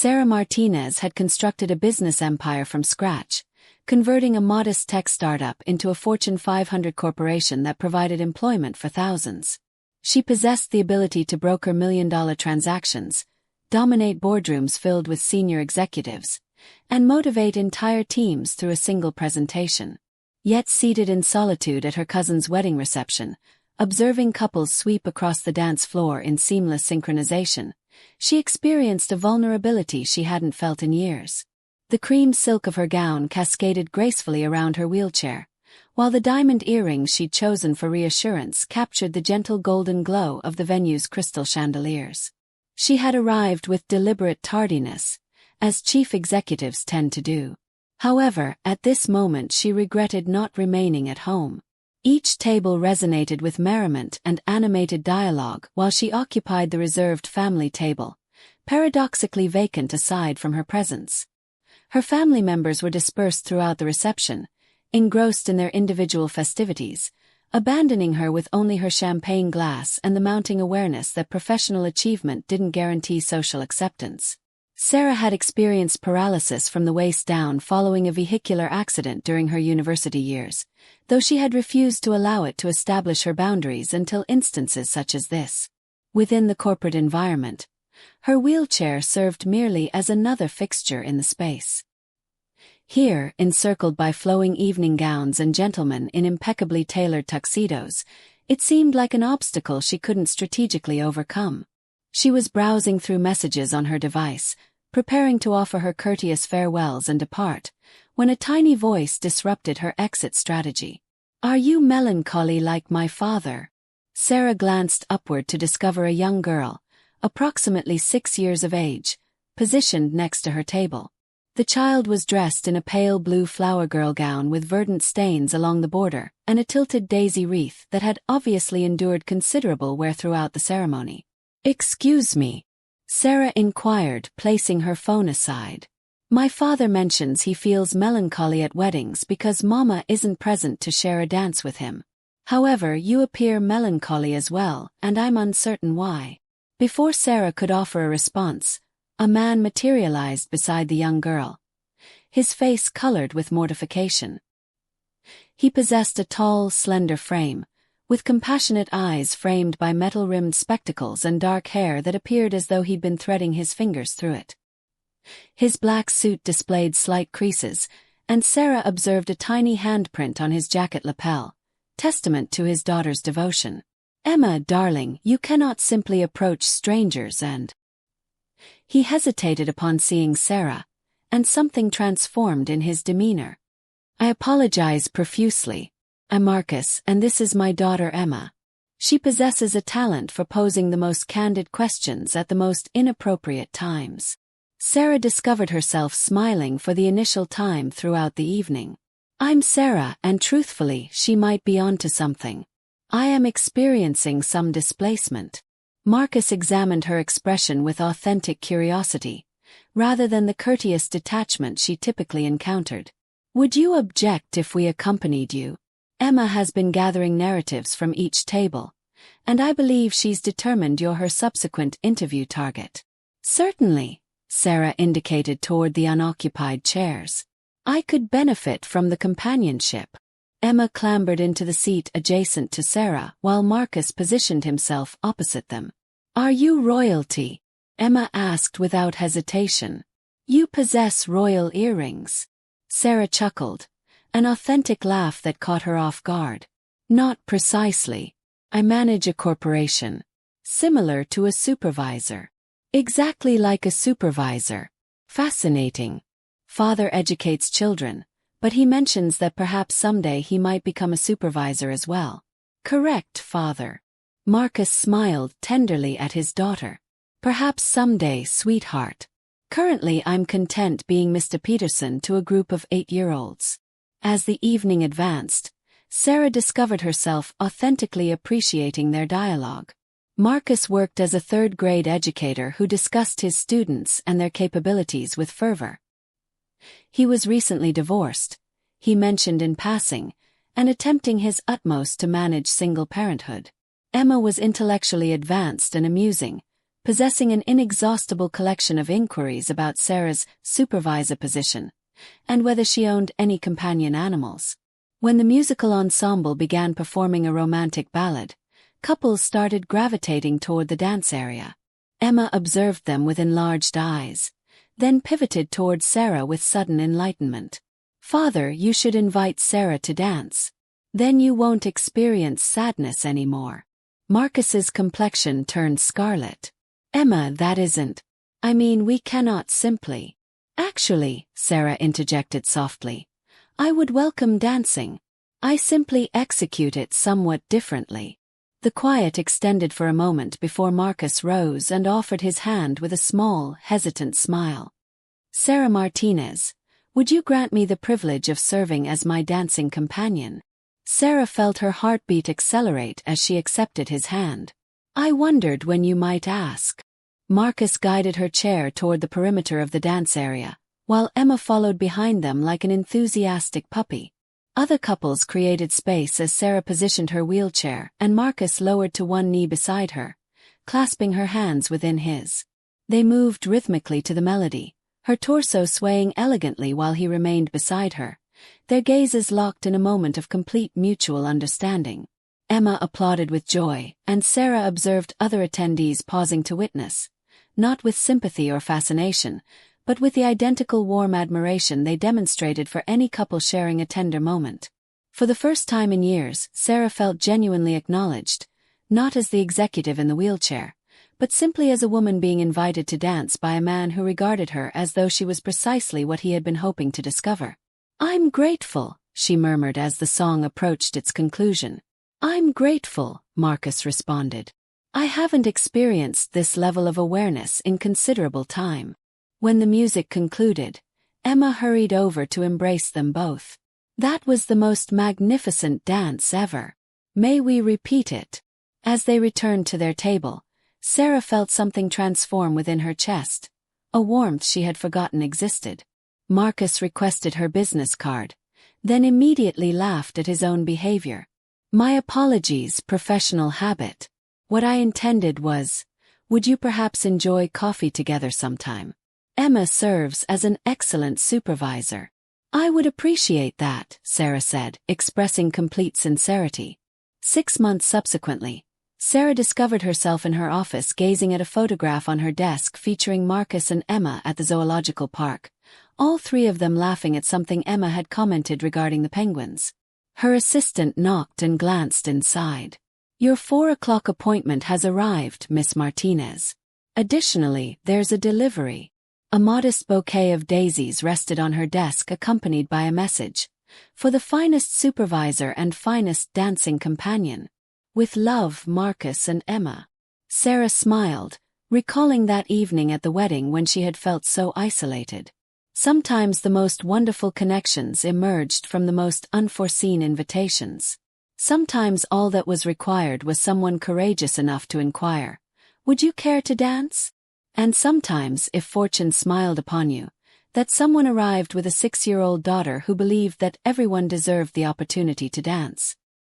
Sarah Martinez had constructed a business empire from scratch, converting a modest tech startup into a Fortune 500 corporation that provided employment for thousands. She possessed the ability to broker million-dollar transactions, dominate boardrooms filled with senior executives, and motivate entire teams through a single presentation. Yet seated in solitude at her cousin's wedding reception, observing couples sweep across the dance floor in seamless synchronization, she experienced a vulnerability she hadn't felt in years. The cream silk of her gown cascaded gracefully around her wheelchair, while the diamond earrings she'd chosen for reassurance captured the gentle golden glow of the venue's crystal chandeliers. She had arrived with deliberate tardiness, as chief executives tend to do. However, at this moment she regretted not remaining at home. Each table resonated with merriment and animated dialogue while she occupied the reserved family table, paradoxically vacant aside from her presence. Her family members were dispersed throughout the reception, engrossed in their individual festivities, abandoning her with only her champagne glass and the mounting awareness that professional achievement didn't guarantee social acceptance. Sarah had experienced paralysis from the waist down following a vehicular accident during her university years, though she had refused to allow it to establish her boundaries until instances such as this. Within the corporate environment, her wheelchair served merely as another fixture in the space. Here, encircled by flowing evening gowns and gentlemen in impeccably tailored tuxedos, it seemed like an obstacle she couldn't strategically overcome. She was browsing through messages on her device, preparing to offer her courteous farewells and depart, when a tiny voice disrupted her exit strategy. "Are you melancholy like my father?" Sarah glanced upward to discover a young girl, approximately 6 years of age, positioned next to her table. The child was dressed in a pale blue flower girl gown with verdant stains along the border and a tilted daisy wreath that had obviously endured considerable wear throughout the ceremony. "Excuse me?" Sarah inquired, placing her phone aside. "My father mentions he feels melancholy at weddings because Mama isn't present to share a dance with him. However, you appear melancholy as well, and I'm uncertain why." Before Sarah could offer a response, a man materialized beside the young girl, his face colored with mortification. He possessed a tall, slender frame, with compassionate eyes framed by metal-rimmed spectacles and dark hair that appeared as though he'd been threading his fingers through it. His black suit displayed slight creases, and Sarah observed a tiny handprint on his jacket lapel, testament to his daughter's devotion. "Emma, darling, you cannot simply approach strangers and—" He hesitated upon seeing Sarah, and something transformed in his demeanor. "I apologize profusely. I'm Marcus, and this is my daughter Emma. She possesses a talent for posing the most candid questions at the most inappropriate times." Sarah discovered herself smiling for the initial time throughout the evening. "I'm Sarah, and truthfully, she might be onto something. I am experiencing some displacement." Marcus examined her expression with authentic curiosity, rather than the courteous detachment she typically encountered. "Would you object if we accompanied you? Emma has been gathering narratives from each table, and I believe she's determined you're her subsequent interview target." "Certainly," Sarah indicated toward the unoccupied chairs. "I could benefit from the companionship." Emma clambered into the seat adjacent to Sarah while Marcus positioned himself opposite them. "Are you royalty?" Emma asked without hesitation. "You possess royal earrings." Sarah chuckled, an authentic laugh that caught her off guard. "Not precisely. I manage a corporation. Similar to a supervisor." "Exactly like a supervisor. Fascinating. Father educates children, but he mentions that perhaps someday he might become a supervisor as well." "Correct, father." Marcus smiled tenderly at his daughter. "Perhaps someday, sweetheart. Currently I'm content being Mr. Peterson to a group of 8-year-olds. As the evening advanced, Sarah discovered herself authentically appreciating their dialogue. Marcus worked as a third-grade educator who discussed his students and their capabilities with fervor. He was recently divorced, he mentioned in passing, and attempting his utmost to manage single parenthood. Emma was intellectually advanced and amusing, possessing an inexhaustible collection of inquiries about Sarah's supervisor position, and whether she owned any companion animals. When the musical ensemble began performing a romantic ballad, couples started gravitating toward the dance area. Emma observed them with enlarged eyes, then pivoted toward Sarah with sudden enlightenment. "Father, you should invite Sarah to dance. Then you won't experience sadness anymore." Marcus's complexion turned scarlet. "Emma, that isn't. I mean, we cannot simply." "Actually," Sarah interjected softly, "I would welcome dancing. I simply execute it somewhat differently." The quiet extended for a moment before Marcus rose and offered his hand with a small, hesitant smile. "Sarah Martinez, would you grant me the privilege of serving as my dancing companion?" Sarah felt her heartbeat accelerate as she accepted his hand. "I wondered when you might ask." Marcus guided her chair toward the perimeter of the dance area, while Emma followed behind them like an enthusiastic puppy. Other couples created space as Sarah positioned her wheelchair, and Marcus lowered to one knee beside her, clasping her hands within his. They moved rhythmically to the melody, her torso swaying elegantly while he remained beside her, their gazes locked in a moment of complete mutual understanding. Emma applauded with joy, and Sarah observed other attendees pausing to witness, not with sympathy or fascination, but with the identical warm admiration they demonstrated for any couple sharing a tender moment. For the first time in years, Sarah felt genuinely acknowledged, not as the executive in the wheelchair, but simply as a woman being invited to dance by a man who regarded her as though she was precisely what he had been hoping to discover. "I'm grateful," she murmured as the song approached its conclusion. "I'm grateful," Marcus responded. "I haven't experienced this level of awareness in considerable time." When the music concluded, Emma hurried over to embrace them both. "That was the most magnificent dance ever. May we repeat it?" As they returned to their table, Sarah felt something transform within her chest, a warmth she had forgotten existed. Marcus requested her business card, then immediately laughed at his own behavior. "My apologies, professional habit. What I intended was, would you perhaps enjoy coffee together sometime? Emma serves as an excellent supervisor." "I would appreciate that," Sarah said, expressing complete sincerity. 6 months subsequently, Sarah discovered herself in her office gazing at a photograph on her desk featuring Marcus and Emma at the zoological park, all three of them laughing at something Emma had commented regarding the penguins. Her assistant knocked and glanced inside. "Your 4 o'clock appointment has arrived, Miss Martinez. Additionally, there's a delivery." A modest bouquet of daisies rested on her desk accompanied by a message, "For the finest supervisor and finest dancing companion. With love, Marcus and Emma." Sarah smiled, recalling that evening at the wedding when she had felt so isolated. Sometimes the most wonderful connections emerged from the most unforeseen invitations. Sometimes all that was required was someone courageous enough to inquire, "Would you care to dance?" And sometimes, if fortune smiled upon you, that someone arrived with a 6-year-old daughter who believed that everyone deserved the opportunity to dance.